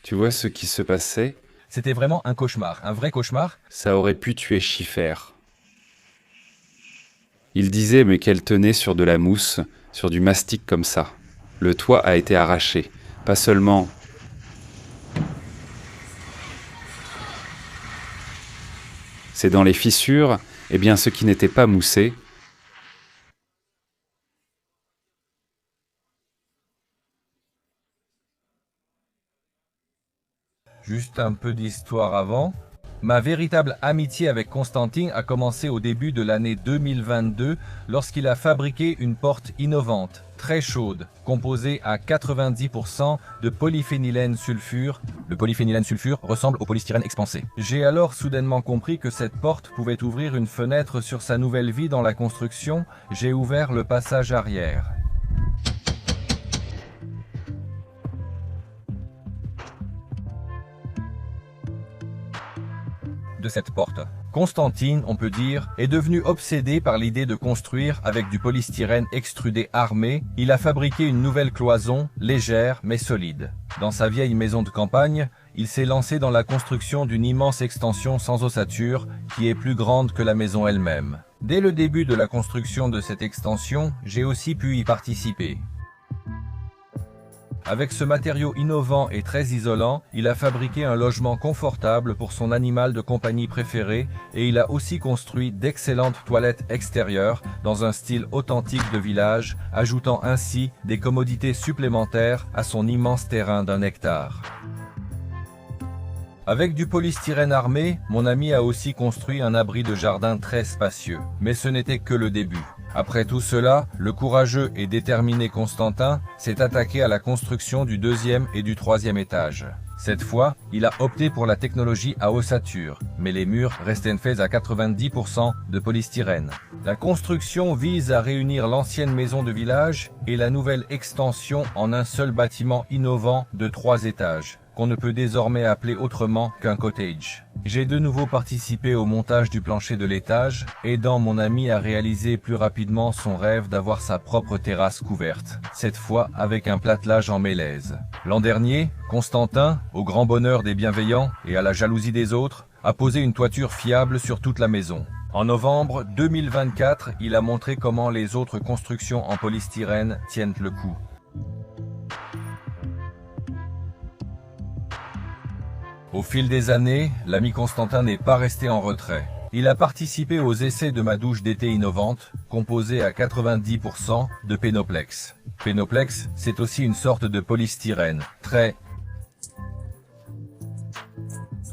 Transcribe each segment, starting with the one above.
Tu vois ce qui se passait? C'était vraiment un cauchemar, un vrai cauchemar. Ça aurait pu tuer Schiffer. Il disait mais qu'elle tenait sur de la mousse, sur du mastic comme ça. Le toit a été arraché. Pas seulement c'est dans les fissures, eh bien ce qui n'était pas moussé, Juste un peu d'histoire avant. Ma véritable amitié avec Constantin a commencé au début de l'année 2022 lorsqu'il a fabriqué une porte innovante, très chaude, composée à 90% de polyphénylène sulfure. Le polyphénylène sulfure ressemble au polystyrène expansé. J'ai alors soudainement compris que cette porte pouvait ouvrir une fenêtre sur sa nouvelle vie dans la construction. J'ai ouvert le passage arrière. De cette porte. Constantine, on peut dire, est devenu obsédé par l'idée de construire avec du polystyrène extrudé armé. Il a fabriqué une nouvelle cloison, légère mais solide. Dans sa vieille maison de campagne, il s'est lancé dans la construction d'une immense extension sans ossature qui est plus grande que la maison elle-même. Dès le début de la construction de cette extension, j'ai aussi pu y participer. Avec ce matériau innovant et très isolant, il a fabriqué un logement confortable pour son animal de compagnie préféré et il a aussi construit d'excellentes toilettes extérieures dans un style authentique de village, ajoutant ainsi des commodités supplémentaires à son immense terrain d'1 hectare. Avec du polystyrène armé, mon ami a aussi construit un abri de jardin très spacieux. Mais ce n'était que le début. Après tout cela, le courageux et déterminé Constantin s'est attaqué à la construction du 2e et du 3e étage. Cette fois, il a opté pour la technologie à ossature, mais les murs restaient faits à 90% de polystyrène. La construction vise à réunir l'ancienne maison de village et la nouvelle extension en un seul bâtiment innovant de 3 étages, qu'on ne peut désormais appeler autrement qu'un cottage. J'ai de nouveau participé au montage du plancher de l'étage, aidant mon ami à réaliser plus rapidement son rêve d'avoir sa propre terrasse couverte, cette fois avec un platelage en mélèze. L'an dernier, Constantin, au grand bonheur des bienveillants et à la jalousie des autres, a posé une toiture fiable sur toute la maison. En novembre 2024, il a montré comment les autres constructions en polystyrène tiennent le coup. Au fil des années, l'ami Constantin n'est pas resté en retrait. Il a participé aux essais de ma douche d'été innovante, composée à 90% de Pénoplex. Pénoplex, c'est aussi une sorte de polystyrène, très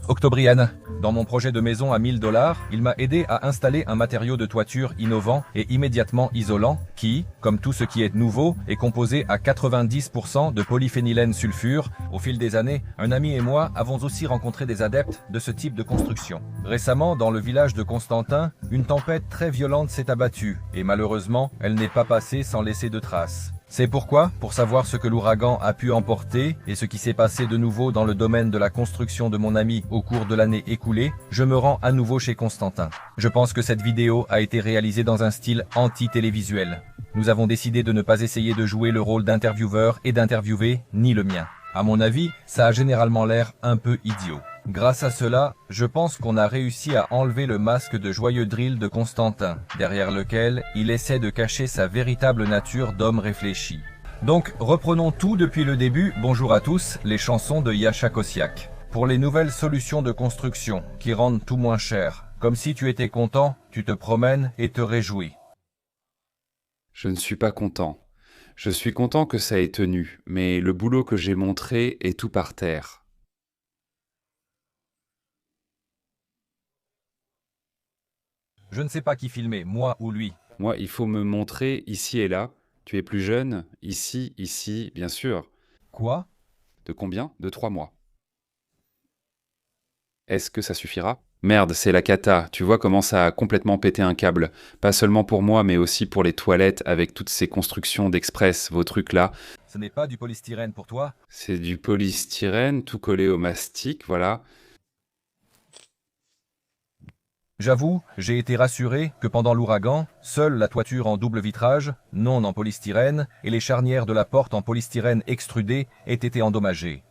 octobrienne. Dans mon projet de maison à 1000 $, il m'a aidé à installer un matériau de toiture innovant et immédiatement isolant qui, comme tout ce qui est nouveau, est composé à 90% de polyphénylène sulfure. Au fil des années, un ami et moi avons aussi rencontré des adeptes de ce type de construction. Récemment, dans le village de Constantin, une tempête très violente s'est abattue et malheureusement, elle n'est pas passée sans laisser de traces. C'est pourquoi, pour savoir ce que l'ouragan a pu emporter et ce qui s'est passé de nouveau dans le domaine de la construction de mon ami au cours de l'année écoulée, je me rends à nouveau chez Constantin. Je pense que cette vidéo a été réalisée dans un style anti-télévisuel. Nous avons décidé de ne pas essayer de jouer le rôle d'intervieweur et d'interviewer, ni le mien. À mon avis, ça a généralement l'air un peu idiot. Grâce à cela, je pense qu'on a réussi à enlever le masque de joyeux drill de Constantin, derrière lequel il essaie de cacher sa véritable nature d'homme réfléchi. Donc, reprenons tout depuis le début. Bonjour à tous, les chansons de Yasha Kosiak. Pour les nouvelles solutions de construction qui rendent tout moins cher. Comme si tu étais content, tu te promènes et te réjouis. je ne suis pas content. Je suis content que ça ait tenu, mais le boulot que j'ai montré est tout par terre. Je ne sais pas qui filmer, moi ou lui. Moi, il faut me montrer ici et là. Tu es plus jeune, ici, bien sûr. Quoi? De combien? De 3 mois. Est-ce que ça suffira? Merde, c'est la cata. Tu vois comment ça a complètement pété un câble. Pas seulement pour moi, mais aussi pour les toilettes avec toutes ces constructions d'express, vos trucs là. Ce n'est pas du polystyrène pour toi? C'est du polystyrène, tout collé au mastic, voilà. J'avoue, j'ai été rassuré que pendant l'ouragan, seule la toiture en double vitrage, non en polystyrène, et les charnières de la porte en polystyrène extrudé aient été endommagées.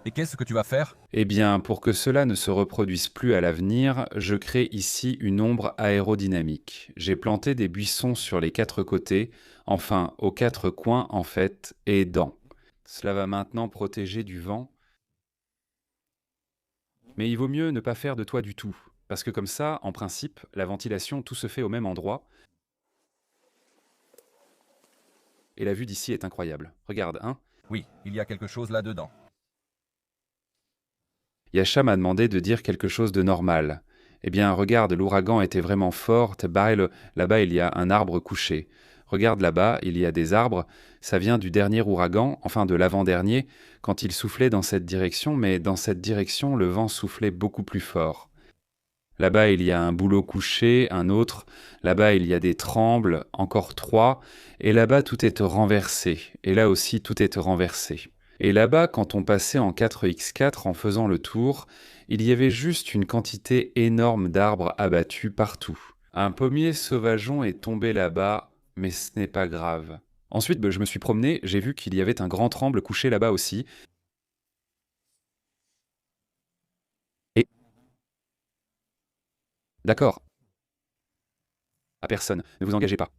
Et qu'est-ce que tu vas faire? Eh bien, pour que cela ne se reproduise plus à l'avenir, je crée ici une ombre aérodynamique. J'ai planté des buissons sur les quatre côtés, enfin aux quatre coins en fait, et dans. Cela va maintenant protéger du vent, mais il vaut mieux ne pas faire de toit du tout, parce que comme ça, en principe, la ventilation, tout se fait au même endroit, et la vue d'ici est incroyable. Regarde, hein? Oui, il y a quelque chose là-dedans. Yasha m'a demandé de dire quelque chose de normal. Eh bien, regarde, l'ouragan était vraiment fort. Là-bas, il y a un arbre couché. Regarde là-bas, il y a des arbres. Ça vient du dernier ouragan, enfin de l'avant-dernier, quand il soufflait dans cette direction, mais dans cette direction, le vent soufflait beaucoup plus fort. Là-bas, il y a un bouleau couché, un autre. Là-bas, il y a des trembles, encore trois. Et là-bas, tout est renversé. Et là aussi, tout est renversé. Et là-bas, quand on passait en 4x4 en faisant le tour, il y avait juste une quantité énorme d'arbres abattus partout. Un pommier sauvageon est tombé là-bas, mais ce n'est pas grave. Ensuite, je me suis promené, j'ai vu qu'il y avait un grand tremble couché là-bas aussi. Et... D'accord. À personne, ne vous engagez pas.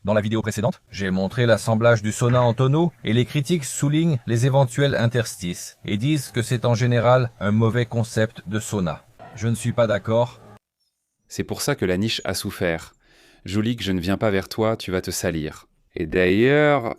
Dans la vidéo précédente, j'ai montré l'assemblage du sauna en tonneaux et les critiques soulignent les éventuels interstices et disent que c'est en général un mauvais concept de sauna. Je ne suis pas d'accord. C'est pour ça que la niche a souffert. Julie, que je ne viens pas vers toi, tu vas te salir. Et d'ailleurs...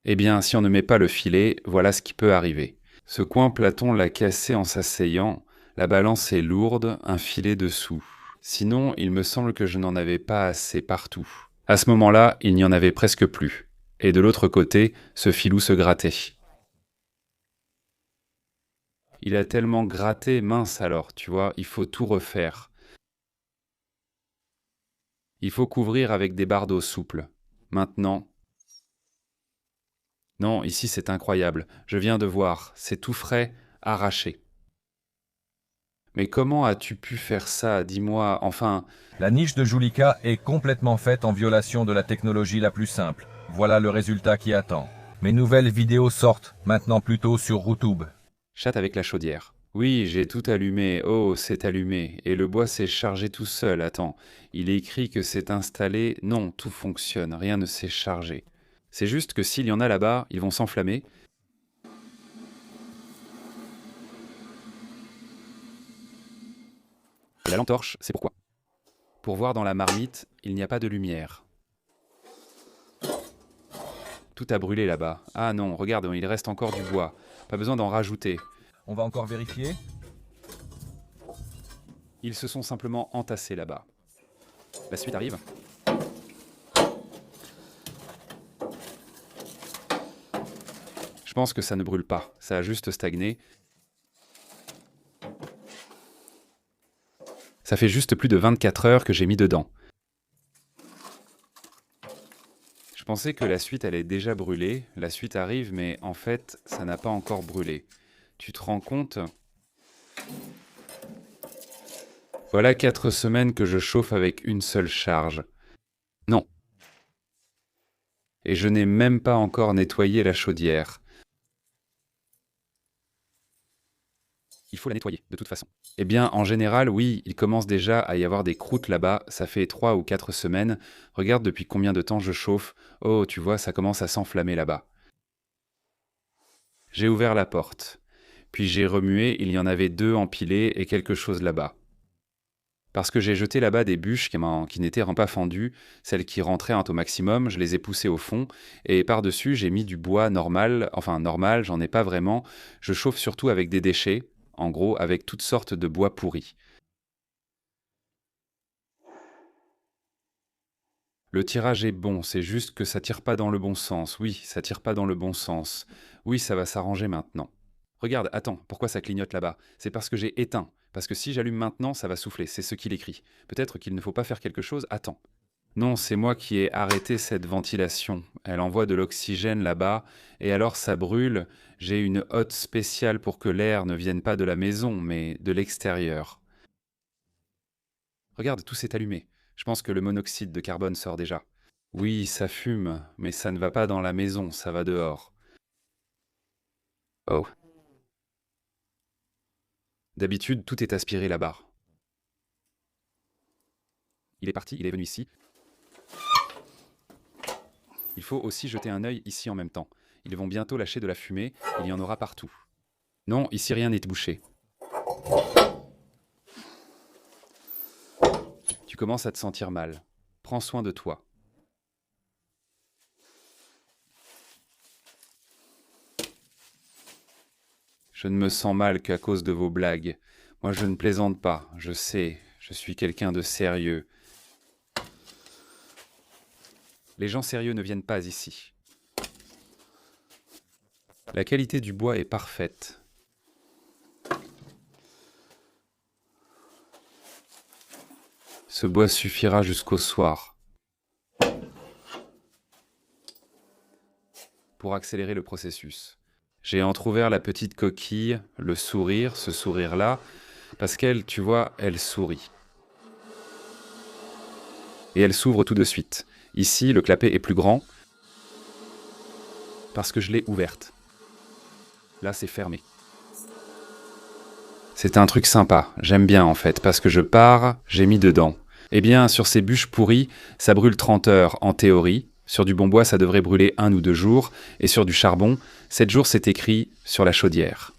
Eh bien, si on ne met pas le filet, voilà ce qui peut arriver. Ce coin Platon l'a cassé en s'asseyant, la balance est lourde, un filet dessous. Sinon, il me semble que je n'en avais pas assez partout. À ce moment-là, il n'y en avait presque plus. Et de l'autre côté, ce filou se grattait. Il a tellement gratté, mince alors, tu vois, il faut tout refaire. Il faut couvrir avec des bardeaux souples. Maintenant... Non, ici c'est incroyable. Je viens de voir, c'est tout frais, arraché. Mais comment as-tu pu faire ça? Dis-moi, enfin... La niche de Julika est complètement faite en violation de la technologie la plus simple. Voilà le résultat qui attend. Mes nouvelles vidéos sortent maintenant plutôt sur YouTube. Chatte avec la chaudière. Oui, j'ai tout allumé. Oh, c'est allumé. Et le bois s'est chargé tout seul. Attends, il est écrit que c'est installé. Non, tout fonctionne, rien ne s'est chargé. C'est juste que s'il y en a là-bas, ils vont s'enflammer. Et la lampe torche, c'est pourquoi. Pour voir dans la marmite, il n'y a pas de lumière. Tout a brûlé là-bas. Ah non, regarde, il reste encore du bois. Pas besoin d'en rajouter. On va encore vérifier. Ils se sont simplement entassés là-bas. La suite arrive. Je pense que ça ne brûle pas, ça a juste stagné. Ça fait juste plus de 24 heures que j'ai mis dedans. Je pensais que la suite allait déjà brûler, la suite arrive, mais en fait, ça n'a pas encore brûlé. Tu te rends compte? Voilà 4 semaines que je chauffe avec une seule charge. Non. Et je n'ai même pas encore nettoyé la chaudière. Il faut la nettoyer, de toute façon. Eh bien, en général, oui, il commence déjà à y avoir des croûtes là-bas, ça fait 3 ou 4 semaines. Regarde depuis combien de temps je chauffe. Oh, tu vois, ça commence à s'enflammer là-bas. J'ai ouvert la porte. Puis j'ai remué, il y en avait 2 empilés et quelque chose là-bas. Parce que j'ai jeté là-bas des bûches qui n'étaient pas fendues, celles qui rentraient au maximum, je les ai poussées au fond, et par-dessus j'ai mis du bois normal, enfin normal, j'en ai pas vraiment, je chauffe surtout avec des déchets, en gros avec toutes sortes de bois pourris. Le tirage est bon, c'est juste que ça tire pas dans le bon sens, oui, ça tire pas dans le bon sens. Oui, ça va s'arranger maintenant. Regarde, attends, pourquoi ça clignote là-bas? C'est parce que j'ai éteint. Parce que si j'allume maintenant, ça va souffler, c'est ce qu'il écrit. Peut-être qu'il ne faut pas faire quelque chose, attends. Non, c'est moi qui ai arrêté cette ventilation. Elle envoie de l'oxygène là-bas, et alors ça brûle. J'ai une hotte spéciale pour que l'air ne vienne pas de la maison, mais de l'extérieur. Regarde, tout s'est allumé. Je pense que le monoxyde de carbone sort déjà. Oui, ça fume, mais ça ne va pas dans la maison, ça va dehors. Oh. D'habitude, tout est aspiré là-bas. Il est parti, il est venu ici. Il faut aussi jeter un œil ici en même temps. Ils vont bientôt lâcher de la fumée, il y en aura partout. Non, ici rien n'est bouché. Tu commences à te sentir mal. Prends soin de toi. Je ne me sens mal qu'à cause de vos blagues. Moi, je ne plaisante pas, je sais, je suis quelqu'un de sérieux. Les gens sérieux ne viennent pas ici. La qualité du bois est parfaite. Ce bois suffira jusqu'au soir. Pour accélérer le processus. J'ai entrouvert la petite coquille, le sourire, ce sourire-là, parce qu'elle, tu vois, elle sourit. Et elle s'ouvre tout de suite. Ici, le clapet est plus grand, parce que je l'ai ouverte. Là, c'est fermé. C'est un truc sympa, j'aime bien en fait, parce que je pars, j'ai mis dedans. Eh bien, sur ces bûches pourries, ça brûle 30 heures en théorie. Sur du bon bois, ça devrait brûler 1 ou 2 jours. Et sur du charbon, 7 jours, c'est écrit sur la chaudière.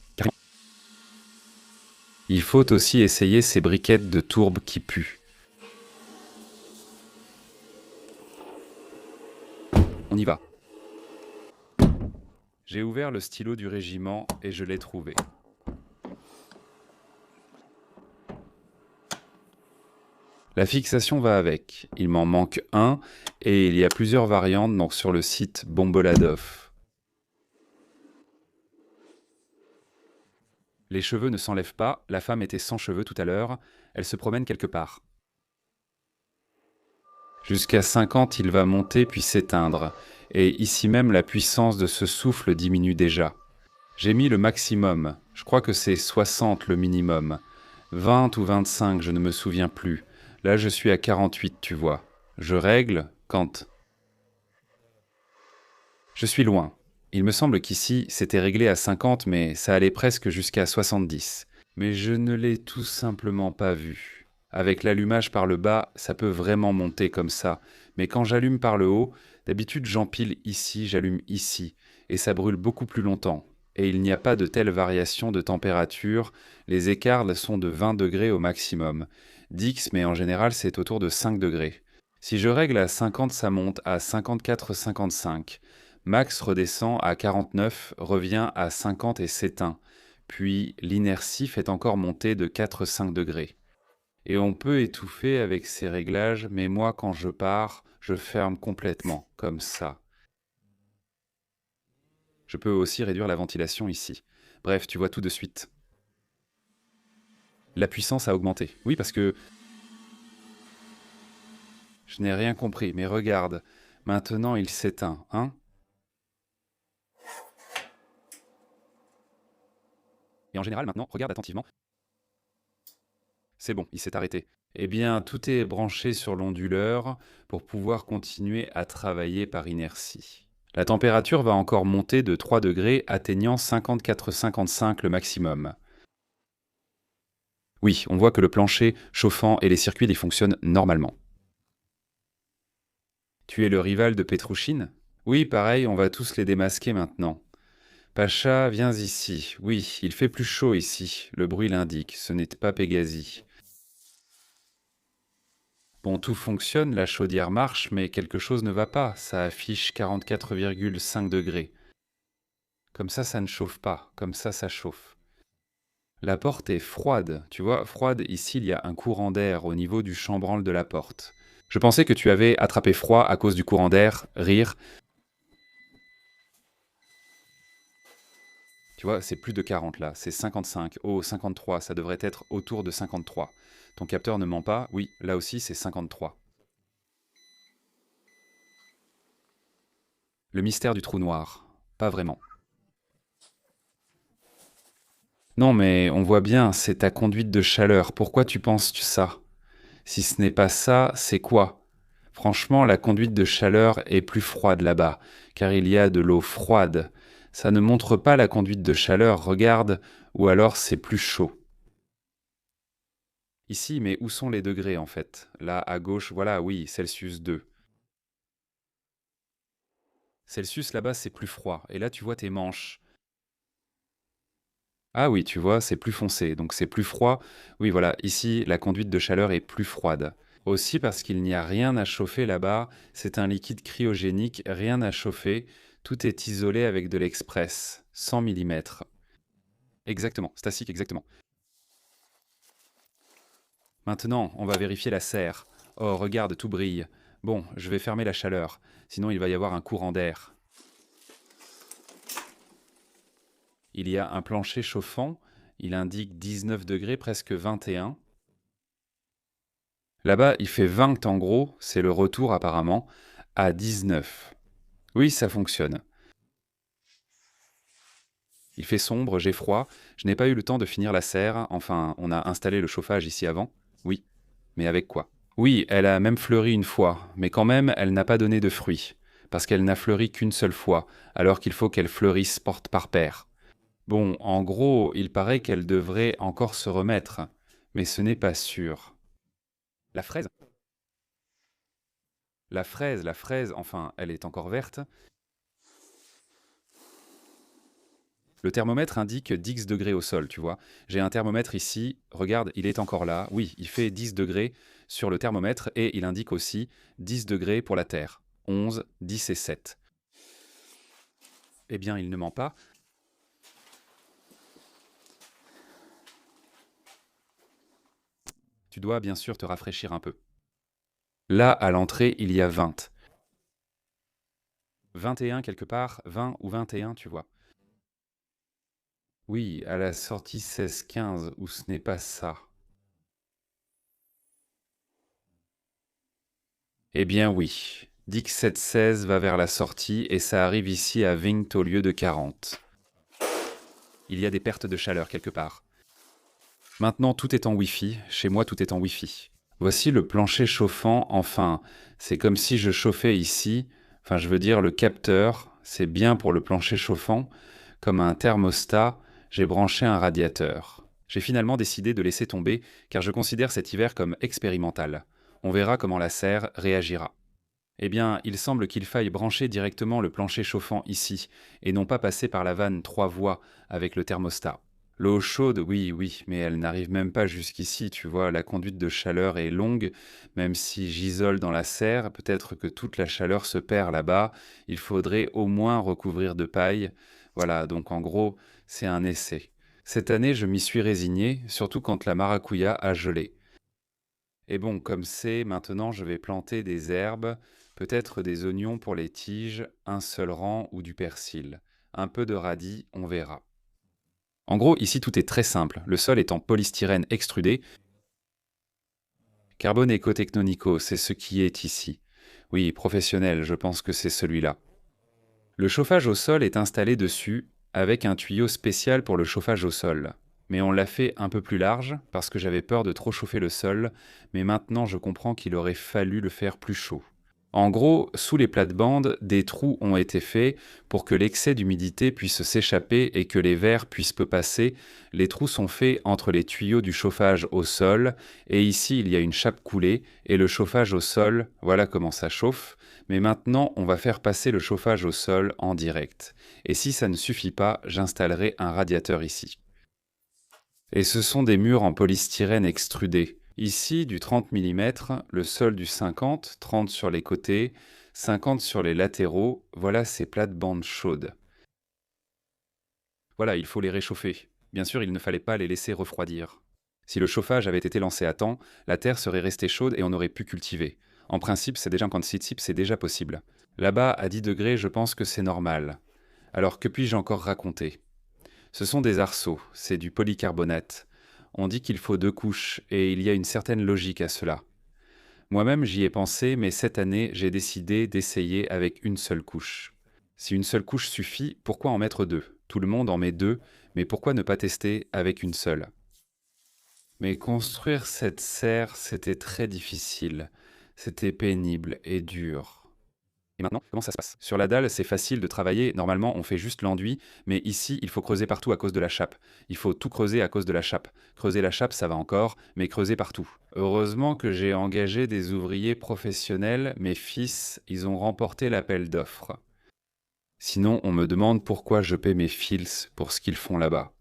Il faut aussi essayer ces briquettes de tourbe qui puent. On y va. J'ai ouvert le stylo du régiment et je l'ai trouvé. La fixation va avec. Il m'en manque un et il y a plusieurs variantes donc sur le site Bomboladov. Les cheveux ne s'enlèvent pas, la femme était sans cheveux tout à l'heure, elle se promène quelque part. Jusqu'à 50, il va monter puis s'éteindre, et ici même la puissance de ce souffle diminue déjà. J'ai mis le maximum, je crois que c'est 60 le minimum. 20 ou 25, je ne me souviens plus. Là je suis à 48, tu vois. Je règle quand je suis loin. Il me semble qu'ici, c'était réglé à 50, mais ça allait presque jusqu'à 70. Mais je ne l'ai tout simplement pas vu. Avec l'allumage par le bas, ça peut vraiment monter comme ça. Mais quand j'allume par le haut, d'habitude j'empile ici, j'allume ici. Et ça brûle beaucoup plus longtemps. Et il n'y a pas de telle variation de température. Les écarts sont de 20 degrés au maximum. Dix, mais en général c'est autour de 5 degrés. Si je règle à 50, ça monte à 54-55. Max redescend à 49, revient à 50 et s'éteint. Puis l'inertie fait encore monter de 4-5 degrés. Et on peut étouffer avec ces réglages, mais moi quand je pars, je ferme complètement, comme ça. Je peux aussi réduire la ventilation ici. Bref, tu vois tout de suite. La puissance a augmenté. Oui, parce que... Je n'ai rien compris, mais regarde. Maintenant il s'éteint, hein? Et en général, maintenant, regarde attentivement. C'est bon, il s'est arrêté. Eh bien, tout est branché sur l'onduleur pour pouvoir continuer à travailler par inertie. La température va encore monter de 3 degrés, atteignant 54-55 le maximum. Oui, on voit que le plancher chauffant et les circuits y fonctionnent normalement. Tu es le rival de Petrouchine? Oui, pareil, on va tous les démasquer maintenant. Pacha, viens ici. Oui, il fait plus chaud ici. Le bruit l'indique. Ce n'est pas Pégasi. Bon, tout fonctionne, la chaudière marche, mais quelque chose ne va pas. Ça affiche 44,5 degrés. Comme ça ne chauffe pas. Comme ça chauffe. La porte est froide. Tu vois, froide, ici, il y a un courant d'air au niveau du chambranle de la porte. Je pensais que tu avais attrapé froid à cause du courant d'air. Rire. Tu vois, c'est plus de 40 là, c'est 55. Oh, 53, ça devrait être autour de 53. Ton capteur ne ment pas, oui, là aussi c'est 53. Le mystère du trou noir. Pas vraiment. Non, mais on voit bien, c'est ta conduite de chaleur. Pourquoi tu penses ça? Si ce n'est pas ça, c'est quoi? Franchement, la conduite de chaleur est plus froide là-bas, car il y a de l'eau froide. Ça ne montre pas la conduite de chaleur, regarde, ou alors c'est plus chaud. Ici, mais où sont les degrés en fait? Là, à gauche, voilà, oui, Celsius 2. Celsius là-bas, c'est plus froid. Et là, tu vois tes manches. Ah oui, tu vois, c'est plus foncé, donc c'est plus froid. Oui, voilà, ici, la conduite de chaleur est plus froide. Aussi parce qu'il n'y a rien à chauffer là-bas, c'est un liquide cryogénique, rien à chauffer, tout est isolé avec de l'express, 100 mm. Exactement, statique, exactement. Maintenant, on va vérifier la serre. Oh, regarde, tout brille. Bon, je vais fermer la chaleur, sinon il va y avoir un courant d'air. Il y a un plancher chauffant, il indique 19 degrés, presque 21. Là-bas, il fait 20 en gros, c'est le retour apparemment, à 19. Oui, ça fonctionne. Il fait sombre, j'ai froid, je n'ai pas eu le temps de finir la serre, enfin, on a installé le chauffage ici avant. Oui, mais avec quoi? Oui, elle a même fleuri une fois, mais quand même, elle n'a pas donné de fruits, parce qu'elle n'a fleuri qu'une seule fois, alors qu'il faut qu'elle fleurisse porte par paire. Bon, en gros, il paraît qu'elle devrait encore se remettre, mais ce n'est pas sûr. La fraise? La fraise, enfin, elle est encore verte. Le thermomètre indique 10 degrés au sol, tu vois. J'ai un thermomètre ici, regarde, il est encore là. Oui, il fait 10 degrés sur le thermomètre et il indique aussi 10 degrés pour la Terre. 11, 10 et 7. Eh bien, il ne ment pas. Tu dois bien sûr te rafraîchir un peu. Là, à l'entrée, il y a 20. 21 quelque part, 20 ou 21, tu vois. Oui, à la sortie 16-15, ou ce n'est pas ça. Eh bien oui, Dix 7-16 va vers la sortie et ça arrive ici à Vingt au lieu de 40. Il y a des pertes de chaleur quelque part. Maintenant tout est en Wi-Fi, chez moi tout est en Wi-Fi. Voici le plancher chauffant, enfin, c'est comme si je chauffais ici, enfin je veux dire le capteur, c'est bien pour le plancher chauffant, comme un thermostat, j'ai branché un radiateur. J'ai finalement décidé de laisser tomber car je considère cet hiver comme expérimental. On verra comment la serre réagira. Eh bien, il semble qu'il faille brancher directement le plancher chauffant ici, et non pas passer par la vanne 3 voies avec le thermostat. L'eau chaude, oui, oui, mais elle n'arrive même pas jusqu'ici, tu vois, la conduite de chaleur est longue, même si j'isole dans la serre, peut-être que toute la chaleur se perd là-bas, il faudrait au moins recouvrir de paille. Voilà, donc en gros, c'est un essai. Cette année, je m'y suis résigné, surtout quand la maracuya a gelé. Et bon, comme c'est, maintenant je vais planter des herbes, peut-être des oignons pour les tiges, un seul rang ou du persil. Un peu de radis, on verra. En gros, ici tout est très simple. Le sol est en polystyrène extrudé. Carbone éco-technonico, c'est ce qui est ici. Oui, professionnel, je pense que c'est celui-là. Le chauffage au sol est installé dessus, avec un tuyau spécial pour le chauffage au sol. Mais on l'a fait un peu plus large, parce que j'avais peur de trop chauffer le sol, mais maintenant je comprends qu'il aurait fallu le faire plus chaud. En gros, sous les plates-bandes, des trous ont été faits pour que l'excès d'humidité puisse s'échapper et que les verres puissent peu passer. Les trous sont faits entre les tuyaux du chauffage au sol, et ici il y a une chape coulée, et le chauffage au sol, voilà comment ça chauffe. Mais maintenant, on va faire passer le chauffage au sol en direct. Et si ça ne suffit pas, j'installerai un radiateur ici. Et ce sont des murs en polystyrène extrudé. Ici, du 30 mm, le sol du 50, 30 sur les côtés, 50 sur les latéraux, voilà ces plates-bandes chaudes. Voilà, il faut les réchauffer. Bien sûr, il ne fallait pas les laisser refroidir. Si le chauffage avait été lancé à temps, la terre serait restée chaude et on aurait pu cultiver. En principe, c'est déjà en Kansai, c'est déjà possible. Là-bas, à 10 degrés, je pense que c'est normal. Alors que puis-je encore raconter? Ce sont des arceaux, c'est du polycarbonate. On dit qu'il faut 2 couches, et il y a une certaine logique à cela. Moi-même j'y ai pensé, mais cette année j'ai décidé d'essayer avec une seule couche. Si une seule couche suffit, pourquoi en mettre 2? Tout le monde en met 2, mais pourquoi ne pas tester avec une seule? Mais construire cette serre, c'était très difficile. C'était pénible et dur. Et maintenant, comment ça se passe? Sur la dalle, c'est facile de travailler. Normalement, on fait juste l'enduit, mais ici, il faut creuser partout à cause de la chape. Il faut tout creuser à cause de la chape. Creuser la chape, ça va encore, mais creuser partout. Heureusement que j'ai engagé des ouvriers professionnels. Mes fils, ils ont remporté l'appel d'offres. Sinon, on me demande pourquoi je paie mes fils pour ce qu'ils font là-bas.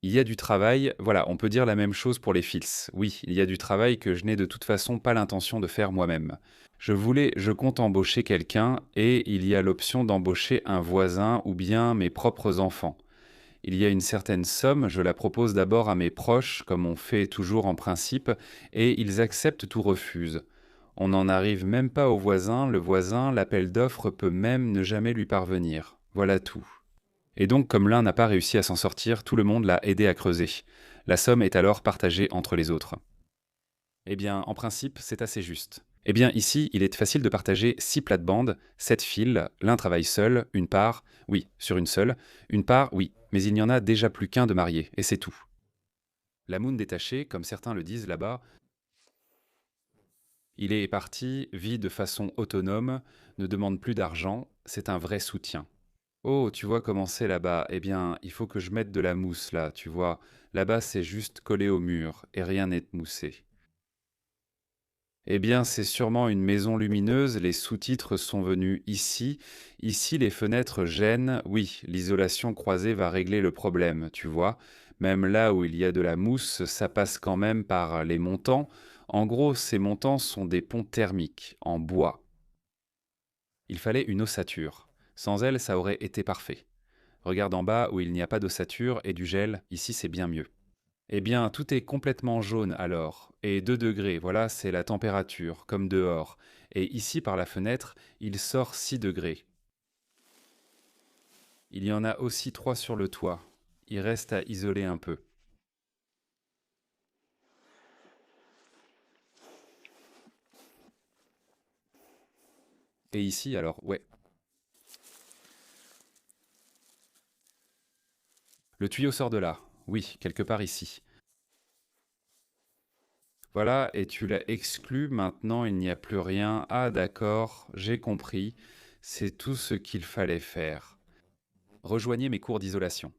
Il y a du travail, voilà, on peut dire la même chose pour les fils. Oui, il y a du travail que je n'ai de toute façon pas l'intention de faire moi-même. Je compte embaucher quelqu'un et il y a l'option d'embaucher un voisin ou bien mes propres enfants. Il y a une certaine somme, je la propose d'abord à mes proches, comme on fait toujours en principe, et ils acceptent ou refusent. On n'en arrive même pas au voisin, l'appel d'offres peut même ne jamais lui parvenir. Voilà tout. Et donc, comme l'un n'a pas réussi à s'en sortir, tout le monde l'a aidé à creuser. La somme est alors partagée entre les autres. Eh bien, en principe, c'est assez juste. Eh bien, ici, il est facile de partager 6 plates-bandes, 7 fils, l'un travaille seul, une part, oui, sur une seule, une part, oui, mais il n'y en a déjà plus qu'un de marié, et c'est tout. La moune détachée, comme certains le disent là-bas, il est parti, vit de façon autonome, ne demande plus d'argent, c'est un vrai soutien. Oh, tu vois comment c'est là-bas? Eh bien, il faut que je mette de la mousse là, tu vois. Là-bas, c'est juste collé au mur et rien n'est moussé. Eh bien, c'est sûrement une maison lumineuse, les sous-titres sont venus ici. Ici, les fenêtres gênent. Oui, l'isolation croisée va régler le problème, tu vois. Même là où il y a de la mousse, ça passe quand même par les montants. En gros, ces montants sont des ponts thermiques, en bois. Il fallait une ossature. Sans elle, ça aurait été parfait. Regarde en bas où il n'y a pas d'ossature et du gel, ici c'est bien mieux. Eh bien, tout est complètement jaune alors, et 2 degrés, voilà, c'est la température, comme dehors. Et ici par la fenêtre, il sort 6 degrés. Il y en a aussi 3 sur le toit. Il reste à isoler un peu. Et ici alors, ouais. Le tuyau sort de là. Oui, quelque part ici. Voilà, et tu l'as exclu, maintenant il n'y a plus rien. Ah d'accord, j'ai compris. C'est tout ce qu'il fallait faire. Rejoignez mes cours d'isolation.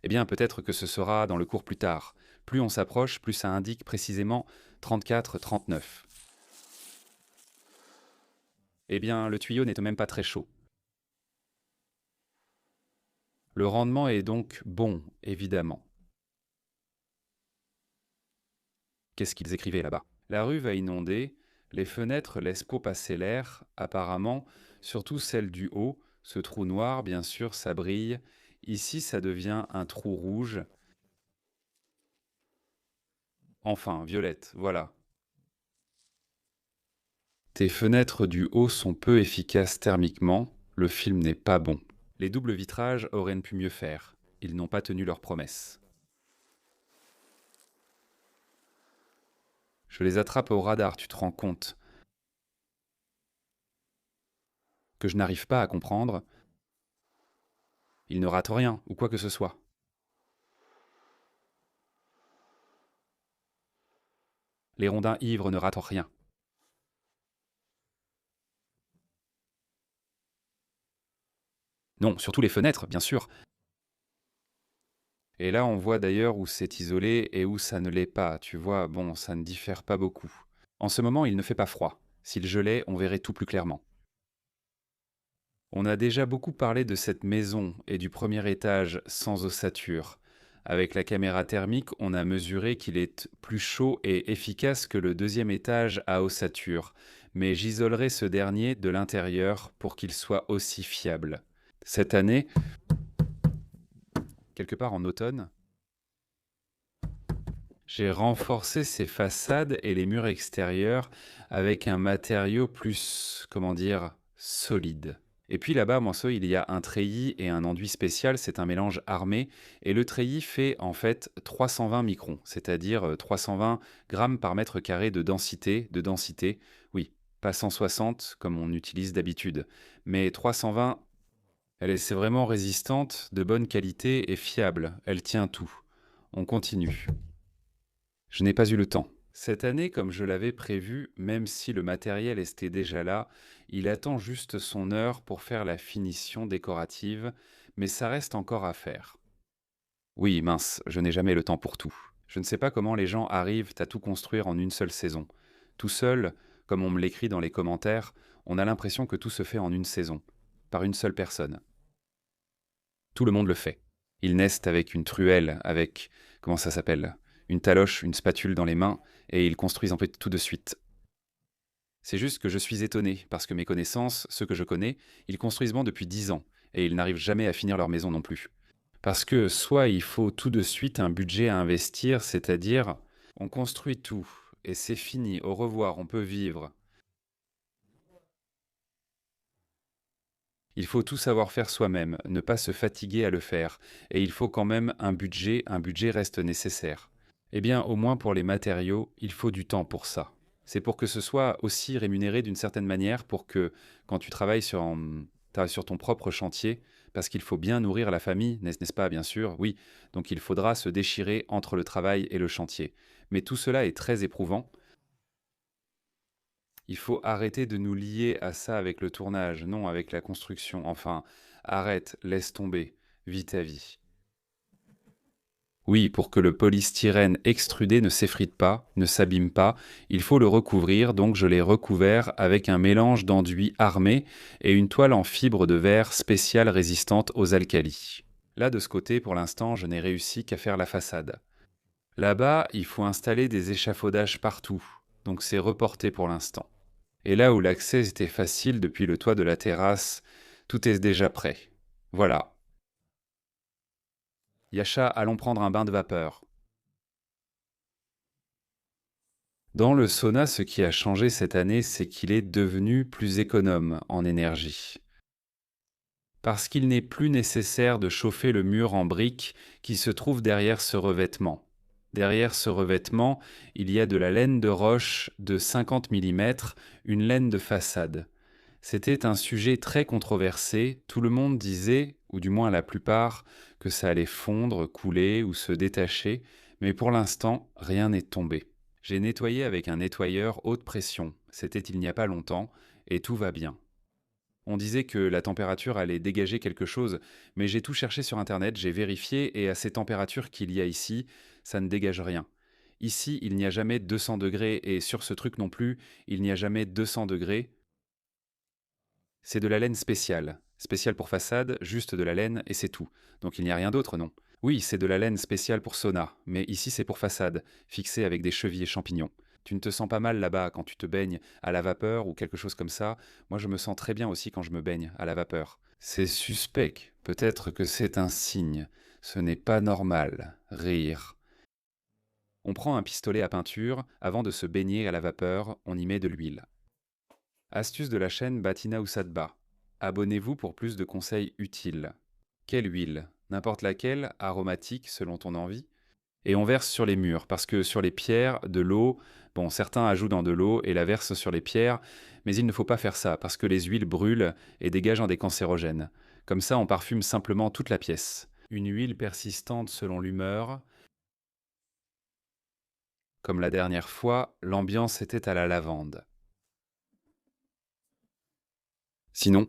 Eh bien, peut-être que ce sera dans le cours plus tard. Plus on s'approche, plus ça indique précisément 34-39. Eh bien, le tuyau n'est même pas très chaud. Le rendement est donc bon, évidemment. Qu'est-ce qu'ils écrivaient là-bas? La rue va inonder, les fenêtres laissent pas passer l'air, apparemment, surtout celle du haut, ce trou noir, bien sûr, ça brille. Ici, ça devient un trou rouge. Enfin, violette, voilà. Tes fenêtres du haut sont peu efficaces thermiquement, le film n'est pas bon. Les doubles vitrages auraient pu mieux faire. Ils n'ont pas tenu leur promesse. Je les attrape au radar, tu te rends compte? Que je n'arrive pas à comprendre. Ils ne ratent rien, ou quoi que ce soit. Les rondins ivres ne ratent rien. Non, surtout les fenêtres, bien sûr. Et là, on voit d'ailleurs où c'est isolé et où ça ne l'est pas. Tu vois, bon, ça ne diffère pas beaucoup. En ce moment, il ne fait pas froid. S'il gelait, on verrait tout plus clairement. On a déjà beaucoup parlé de cette maison et du premier étage sans ossature. Avec la caméra thermique, on a mesuré qu'il est plus chaud et efficace que le deuxième étage à ossature, mais j'isolerai ce dernier de l'intérieur pour qu'il soit aussi fiable. Cette année, quelque part en automne, j'ai renforcé ces façades et les murs extérieurs avec un matériau plus, comment dire, solide. Et puis là-bas, Manceau, il y a un treillis et un enduit spécial, c'est un mélange armé. Et le treillis fait en fait 320 microns, c'est-à-dire 320 grammes par mètre carré de densité, oui, pas 160 comme on utilise d'habitude, mais 320. C'est vraiment résistante, de bonne qualité et fiable, elle tient tout. On continue. Je n'ai pas eu le temps. Cette année, comme je l'avais prévu, même si le matériel était déjà là, il attend juste son heure pour faire la finition décorative, mais ça reste encore à faire. Oui, mince, je n'ai jamais le temps pour tout. Je ne sais pas comment les gens arrivent à tout construire en une seule saison. Tout seul, comme on me l'écrit dans les commentaires, on a l'impression que tout se fait en une saison, par une seule personne. Tout le monde le fait. Ils naissent avec une truelle, avec, comment ça s'appelle, une taloche, une spatule dans les mains, et ils construisent en fait tout de suite. C'est juste que je suis étonné, parce que mes connaissances, ceux que je connais, ils construisent bon depuis 10 ans, et ils n'arrivent jamais à finir leur maison non plus. Parce que soit il faut tout de suite un budget à investir, c'est-à-dire on construit tout, et c'est fini, au revoir, on peut vivre. Il faut tout savoir faire soi-même, ne pas se fatiguer à le faire, et il faut quand même un budget reste nécessaire. Eh bien, au moins pour les matériaux, il faut du temps pour ça. C'est pour que ce soit aussi rémunéré d'une certaine manière, pour que quand tu travailles sur ton propre chantier, parce qu'il faut bien nourrir la famille, n'est-ce pas, bien sûr, oui, donc il faudra se déchirer entre le travail et le chantier. Mais tout cela est très éprouvant. Il faut arrêter de nous lier à ça avec le tournage, non avec la construction. Enfin, arrête, laisse tomber, vis ta vie. Oui, pour que le polystyrène extrudé ne s'effrite pas, ne s'abîme pas, il faut le recouvrir, donc je l'ai recouvert avec un mélange d'enduit armé et une toile en fibre de verre spéciale résistante aux alcalis. Là, de ce côté, pour l'instant, je n'ai réussi qu'à faire la façade. Là-bas, il faut installer des échafaudages partout, donc c'est reporté pour l'instant. Et là où l'accès était facile depuis le toit de la terrasse, tout est déjà prêt. Voilà. Yasha, allons prendre un bain de vapeur. Dans le sauna, ce qui a changé cette année, c'est qu'il est devenu plus économe en énergie. Parce qu'il n'est plus nécessaire de chauffer le mur en briques qui se trouve derrière ce revêtement. Derrière ce revêtement, il y a de la laine de roche de 50 mm, une laine de façade. C'était un sujet très controversé, tout le monde disait, ou du moins la plupart, que ça allait fondre, couler ou se détacher, mais pour l'instant, rien n'est tombé. J'ai nettoyé avec un nettoyeur haute pression, c'était il n'y a pas longtemps, et tout va bien. On disait que la température allait dégager quelque chose, mais j'ai tout cherché sur internet, j'ai vérifié, et à ces températures qu'il y a ici, ça ne dégage rien. Ici, il n'y a jamais 200 degrés, et sur ce truc non plus, il n'y a jamais 200 degrés. C'est de la laine spéciale. Spéciale pour façade, juste de la laine, et c'est tout. Donc il n'y a rien d'autre, non? Oui, c'est de la laine spéciale pour sauna, mais ici c'est pour façade, fixée avec des chevilles et champignons. Tu ne te sens pas mal là-bas quand tu te baignes à la vapeur ou quelque chose comme ça. Moi je me sens très bien aussi quand je me baigne à la vapeur. C'est suspect, peut-être que c'est un signe. Ce n'est pas normal. Rire. On prend un pistolet à peinture, avant de se baigner à la vapeur, on y met de l'huile. Astuce de la chaîne Batina Usadba. Abonnez-vous pour plus de conseils utiles. Quelle huile? N'importe laquelle, aromatique selon ton envie. Et on verse sur les murs, parce que sur les pierres, de l'eau, bon, certains ajoutent dans de l'eau et la versent sur les pierres, mais il ne faut pas faire ça, parce que les huiles brûlent et dégagent des cancérogènes. Comme ça, on parfume simplement toute la pièce. Une huile persistante selon l'humeur. Comme la dernière fois, l'ambiance était à la lavande. Sinon,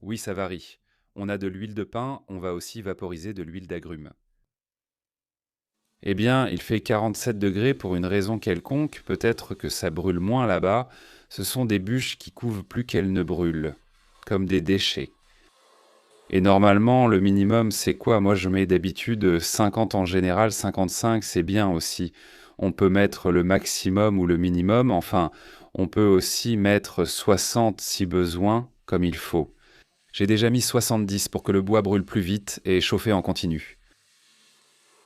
oui, ça varie. On a de l'huile de pin, on va aussi vaporiser de l'huile d'agrumes. Eh bien, il fait 47 degrés pour une raison quelconque, peut-être que ça brûle moins là-bas. Ce sont des bûches qui couvent plus qu'elles ne brûlent, comme des déchets. Et normalement, le minimum, c'est quoi? Moi, je mets d'habitude 50 en général, 55, c'est bien aussi. On peut mettre le maximum ou le minimum, enfin, on peut aussi mettre 60 si besoin, comme il faut. J'ai déjà mis 70 pour que le bois brûle plus vite et chauffer en continu.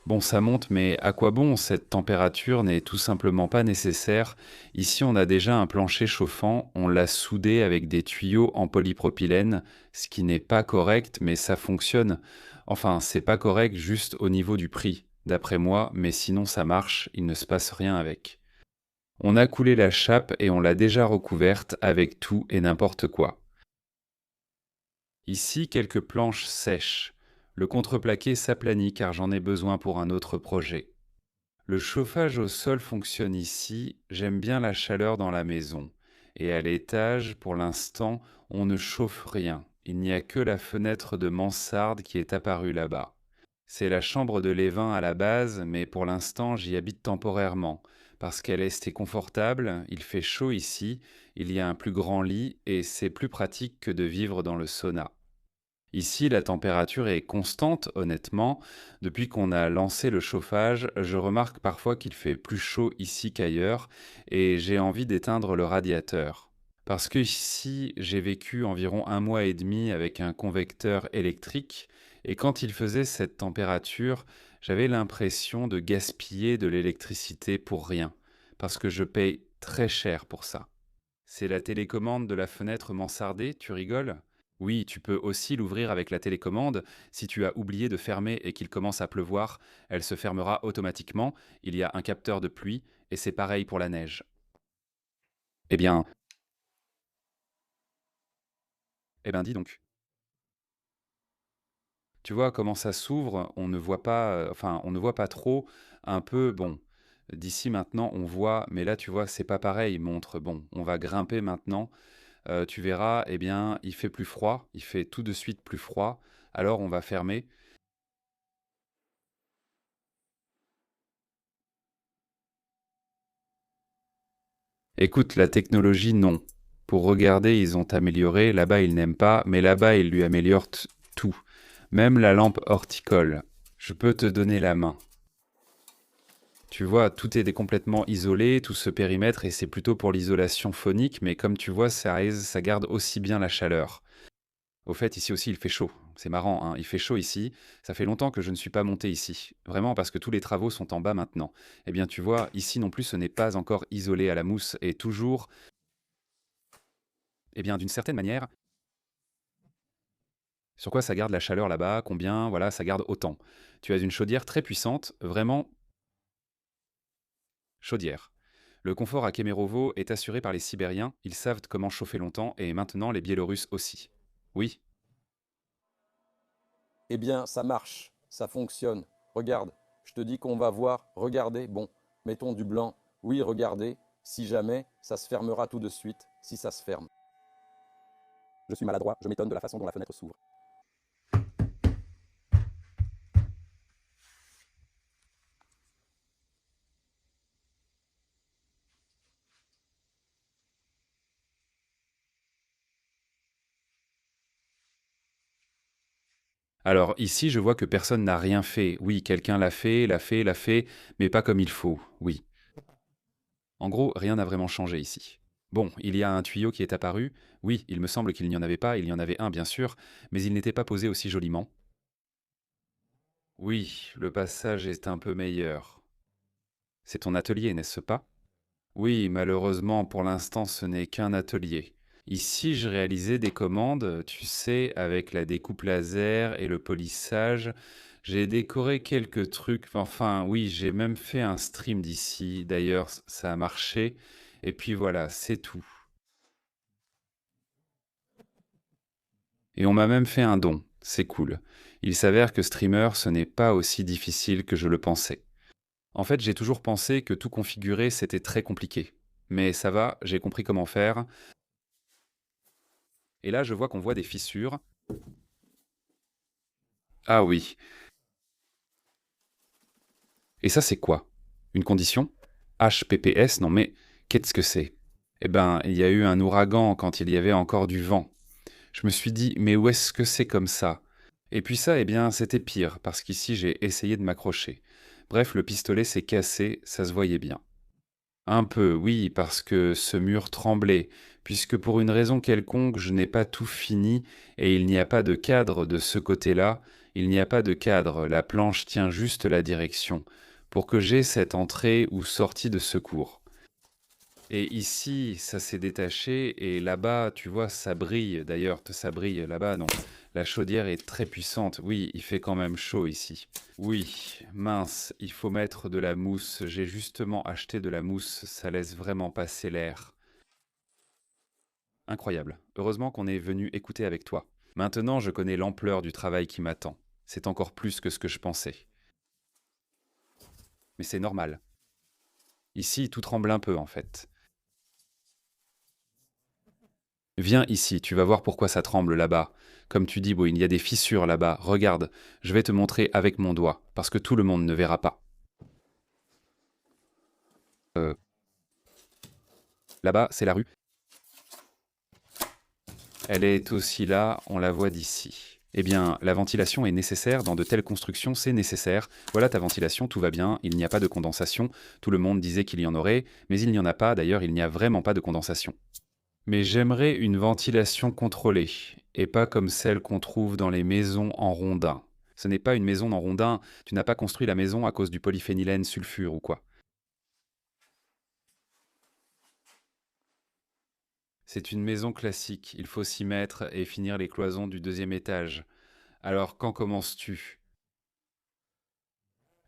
Bon, ça monte, mais à quoi bon? Cette température n'est tout simplement pas nécessaire. Ici, on a déjà un plancher chauffant, on l'a soudé avec des tuyaux en polypropylène, ce qui n'est pas correct, mais ça fonctionne. Enfin, c'est pas correct juste au niveau du prix, d'après moi, mais sinon ça marche, il ne se passe rien avec. On a coulé la chape et on l'a déjà recouverte avec tout et n'importe quoi. Ici, quelques planches sèches. Le contreplaqué s'aplanit car j'en ai besoin pour un autre projet. Le chauffage au sol fonctionne ici, j'aime bien la chaleur dans la maison. Et à l'étage, pour l'instant, on ne chauffe rien. Il n'y a que la fenêtre de mansarde qui est apparue là-bas. C'est la chambre de Lévin à la base, mais pour l'instant j'y habite temporairement, parce qu'elle est restée confortable, il fait chaud ici, il y a un plus grand lit, et c'est plus pratique que de vivre dans le sauna. Ici, la température est constante, honnêtement. Depuis qu'on a lancé le chauffage, je remarque parfois qu'il fait plus chaud ici qu'ailleurs et j'ai envie d'éteindre le radiateur. Parce que ici, j'ai vécu environ 1 mois et demi avec un convecteur électrique et quand il faisait cette température, j'avais l'impression de gaspiller de l'électricité pour rien. Parce que je paye très cher pour ça. C'est la télécommande de la fenêtre mansardée, tu rigoles? Oui, tu peux aussi l'ouvrir avec la télécommande. Si tu as oublié de fermer et qu'il commence à pleuvoir, elle se fermera automatiquement. Il y a un capteur de pluie et c'est pareil pour la neige. Eh bien, dis donc. Tu vois comment ça s'ouvre, on ne voit pas, enfin, on ne voit pas trop. Un peu, bon, d'ici maintenant, on voit, mais là, tu vois, c'est pas pareil. Montre, bon, on va grimper maintenant. Tu verras, eh bien, il fait plus froid, il fait tout de suite plus froid. Alors, on va fermer. Écoute, la technologie, non. Pour regarder, ils ont amélioré. Là-bas, ils n'aiment pas, mais là-bas, ils lui améliorent tout. Même la lampe horticole. Je peux te donner la main. Tu vois, tout est complètement isolé, tout ce périmètre, et c'est plutôt pour l'isolation phonique, mais comme tu vois, ça garde aussi bien la chaleur. Au fait, ici aussi, il fait chaud. C'est marrant, hein, il fait chaud ici. Ça fait longtemps que je ne suis pas monté ici. Vraiment, parce que tous les travaux sont en bas maintenant. Eh bien, tu vois, ici non plus, ce n'est pas encore isolé à la mousse, et toujours, eh bien, d'une certaine manière, sur quoi ça garde la chaleur là-bas, combien, voilà, ça garde autant. Tu as une chaudière très puissante, vraiment chaudière. Le confort à Kemerovo est assuré par les Sibériens, ils savent comment chauffer longtemps, et maintenant les Biélorusses aussi. Oui, Eh bien, ça marche, ça fonctionne. Regarde, je te dis qu'on va voir, regardez, bon, mettons du blanc. Oui, regardez, si jamais, ça se fermera tout de suite, si ça se ferme. Je suis maladroit, je m'étonne de la façon dont la fenêtre s'ouvre. alors ici, je vois que personne n'a rien fait. Oui, quelqu'un l'a fait, l'a fait, l'a fait, mais pas comme il faut, oui. En gros, rien n'a vraiment changé ici. Bon, il y a un tuyau qui est apparu. Oui, il me semble qu'il n'y en avait pas, il y en avait un bien sûr, mais il n'était pas posé aussi joliment. Oui, le passage est un peu meilleur. C'est ton atelier, n'est-ce pas? Oui, malheureusement, pour l'instant, ce n'est qu'un atelier. Ici, je réalisais des commandes, tu sais, avec la découpe laser et le polissage. J'ai décoré quelques trucs. Enfin, oui, j'ai même fait un stream d'ici. D'ailleurs, ça a marché. Et puis voilà, c'est tout. Et on m'a même fait un don. C'est cool. Il s'avère que streamer, ce n'est pas aussi difficile que je le pensais. En fait, j'ai toujours pensé que tout configurer, c'était très compliqué. Mais ça va, j'ai compris comment faire. Et là, je vois qu'on voit des fissures. Ah oui. Et ça, c'est quoi? Une condition? HPPS? Non mais, qu'est-ce que c'est? Eh ben, il y a eu un ouragan quand il y avait encore du vent. Je me suis dit, mais où est-ce que c'est comme ça? Et puis ça, eh bien, c'était pire, parce qu'ici, j'ai essayé de m'accrocher. Bref, le pistolet s'est cassé, ça se voyait bien. Un peu, oui, parce que ce mur tremblait, puisque pour une raison quelconque, je n'ai pas tout fini, et il n'y a pas de cadre de ce côté-là, il n'y a pas de cadre, la planche tient juste la direction, pour que j'aie cette entrée ou sortie de secours. Et ici, ça s'est détaché, et là-bas, tu vois, ça brille. D'ailleurs, ça brille là-bas, non. La chaudière est très puissante. Oui, il fait quand même chaud ici. Oui, mince, il faut mettre de la mousse. J'ai justement acheté de la mousse, ça laisse vraiment passer l'air. Incroyable. Heureusement qu'on est venu écouter avec toi. Maintenant, je connais l'ampleur du travail qui m'attend. C'est encore plus que ce que je pensais. Mais c'est normal. Ici, tout tremble un peu, en fait. Viens ici, tu vas voir pourquoi ça tremble là-bas. Comme tu dis, bon, il y a des fissures là-bas. Regarde, je vais te montrer avec mon doigt, parce que tout le monde ne verra pas. Là-bas, c'est la rue. Elle est aussi là, on la voit d'ici. Eh bien, la ventilation est nécessaire, dans de telles constructions, c'est nécessaire. Voilà ta ventilation, tout va bien, il n'y a pas de condensation. Tout le monde disait qu'il y en aurait, mais il n'y en a pas, d'ailleurs, il n'y a vraiment pas de condensation. Mais j'aimerais une ventilation contrôlée, et pas comme celle qu'on trouve dans les maisons en rondins. Ce n'est pas une maison en rondins, tu n'as pas construit la maison à cause du polyphénylène sulfure ou quoi. C'est une maison classique, il faut s'y mettre et finir les cloisons du deuxième étage. Alors quand commences-tu?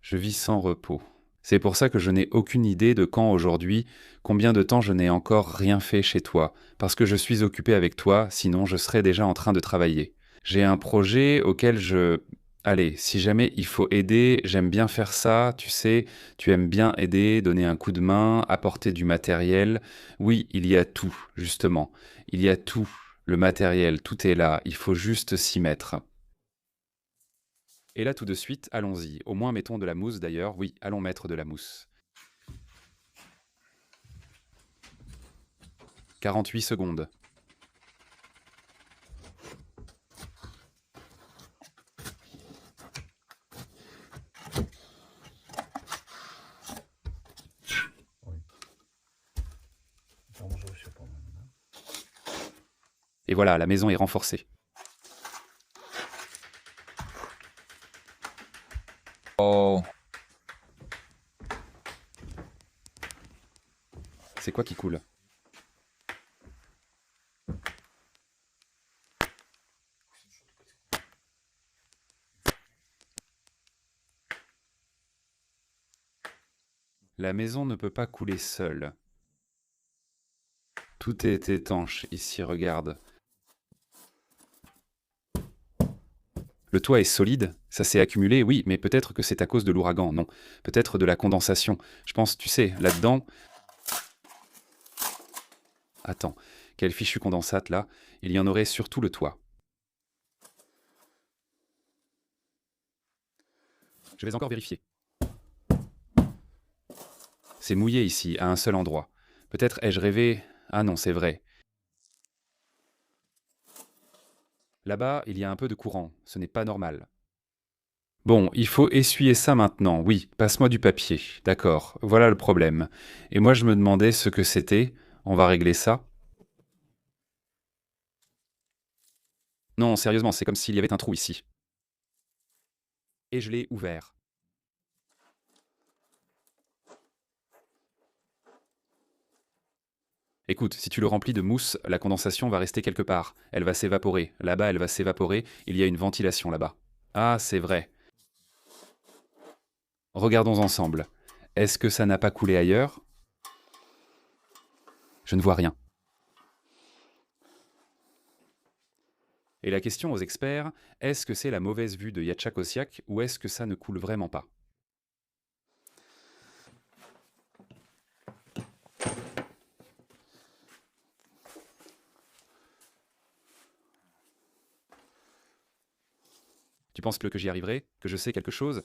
Je vis sans repos. C'est pour ça que je n'ai aucune idée de quand aujourd'hui, combien de temps je n'ai encore rien fait chez toi, parce que je suis occupé avec toi, sinon je serais déjà en train de travailler. J'ai un projet auquel je... Allez, si jamais il faut aider, j'aime bien faire ça, tu sais, tu aimes bien aider, donner un coup de main, apporter du matériel. Oui, il y a tout, justement. Il y a tout, le matériel, tout est là, il faut juste s'y mettre. Et là, tout de suite, allons-y. Au moins, mettons de la mousse d'ailleurs. Oui, allons mettre de la mousse. 48 secondes. Et voilà, la maison est renforcée. Oh, C'est quoi qui coule? La maison ne peut pas couler seule. Tout est étanche ici, regarde. Le toit est solide, ça s'est accumulé, oui, mais peut-être que c'est à cause de l'ouragan, non. Peut-être de la condensation. Je pense, tu sais, là-dedans... Attends, quelle fichue condensate là? Il y en aurait sur tout le toit. Je vais encore vérifier. C'est mouillé ici, à un seul endroit. Peut-être ai-je rêvé... Ah non, c'est vrai. Là-bas, il y a un peu de courant, ce n'est pas normal. Bon, il faut essuyer ça maintenant, oui, passe-moi du papier, d'accord, voilà le problème. Et moi je me demandais ce que c'était, on va régler ça. Non, sérieusement, c'est comme s'il y avait un trou ici. Et je l'ai ouvert. Écoute, si tu le remplis de mousse, la condensation va rester quelque part. Elle va s'évaporer. Là-bas, elle va s'évaporer. Il y a une ventilation là-bas. Ah, c'est vrai. Regardons ensemble. Est-ce que ça n'a pas coulé ailleurs? Je ne vois rien. Et la question aux experts, est-ce que c'est la mauvaise vue de Yatchak-Ossiak ou est-ce que ça ne coule vraiment pas? Tu penses que j'y arriverai? Que je sais quelque chose?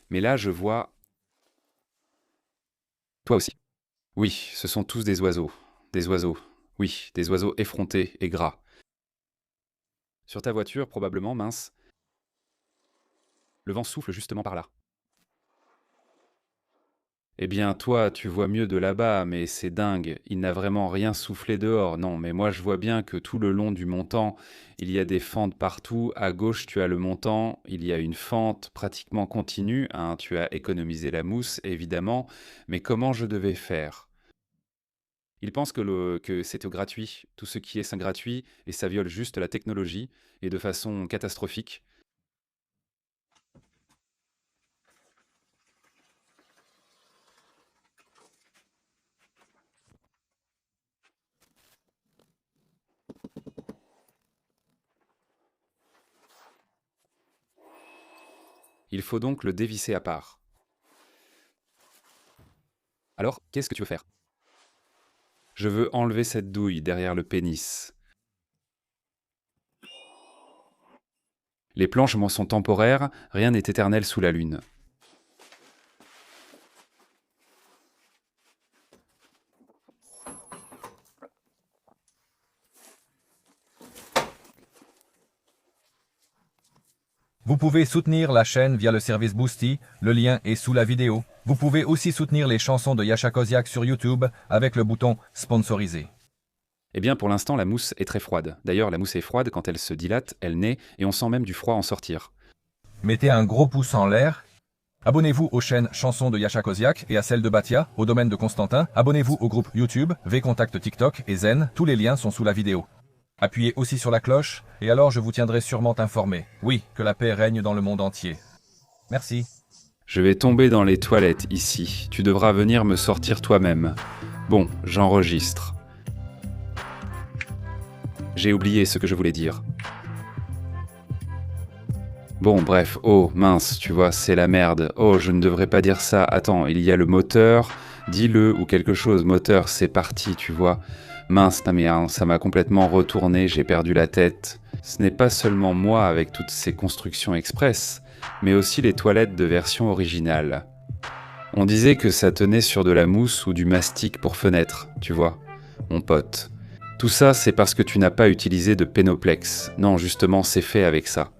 Mais là, je vois... Toi aussi. Oui, ce sont tous des oiseaux. Des oiseaux. Oui, des oiseaux effrontés et gras. Sur ta voiture, probablement, mince. Le vent souffle justement par là. Eh bien, toi, tu vois mieux de là-bas, mais c'est dingue. Il n'a vraiment rien soufflé dehors. Non, mais moi, je vois bien que tout le long du montant, il y a des fentes partout. À gauche, tu as le montant. Il y a une fente pratiquement continue, hein. Tu as économisé la mousse, évidemment. Mais comment je devais faire? Il pense que c'est gratuit, tout ce qui est gratuit, et ça viole juste la technologie, et de façon catastrophique. Il faut donc le dévisser à part. Alors, qu'est-ce que tu veux faire? Je veux enlever cette douille derrière le pénis. Les planches m'en sont temporaires, rien n'est éternel sous la lune. Vous pouvez soutenir la chaîne via le service Boosty, le lien est sous la vidéo. Vous pouvez aussi soutenir les chansons de Yasha Koziak sur YouTube avec le bouton Sponsoriser. Eh bien, pour l'instant, la mousse est très froide. D'ailleurs, la mousse est froide, quand elle se dilate, elle naît, et on sent même du froid en sortir. Mettez un gros pouce en l'air. Abonnez-vous aux chaînes Chansons de Yasha Koziak et à celle de Batia, au domaine de Constantin. Abonnez-vous au groupe YouTube, V-Contact TikTok et Zen, tous les liens sont sous la vidéo. Appuyez aussi sur la cloche, et alors je vous tiendrai sûrement informé. Oui, que la paix règne dans le monde entier. Merci. Je vais tomber dans les toilettes, ici. Tu devras venir me sortir toi-même. Bon, j'enregistre. J'ai oublié ce que je voulais dire. Bon, bref, oh, mince, tu vois, c'est la merde. Oh, je ne devrais pas dire ça. Attends, il y a le moteur, dis-le, ou quelque chose. Moteur, c'est parti, tu vois. Mince, non mais hein, ça m'a complètement retourné, j'ai perdu la tête. Ce n'est pas seulement moi avec toutes ces constructions express, mais aussi les toilettes de version originale. On disait que ça tenait sur de la mousse ou du mastic pour fenêtre, tu vois, mon pote. Tout ça, c'est parce que tu n'as pas utilisé de Pénoplex. Non, justement, c'est fait avec ça.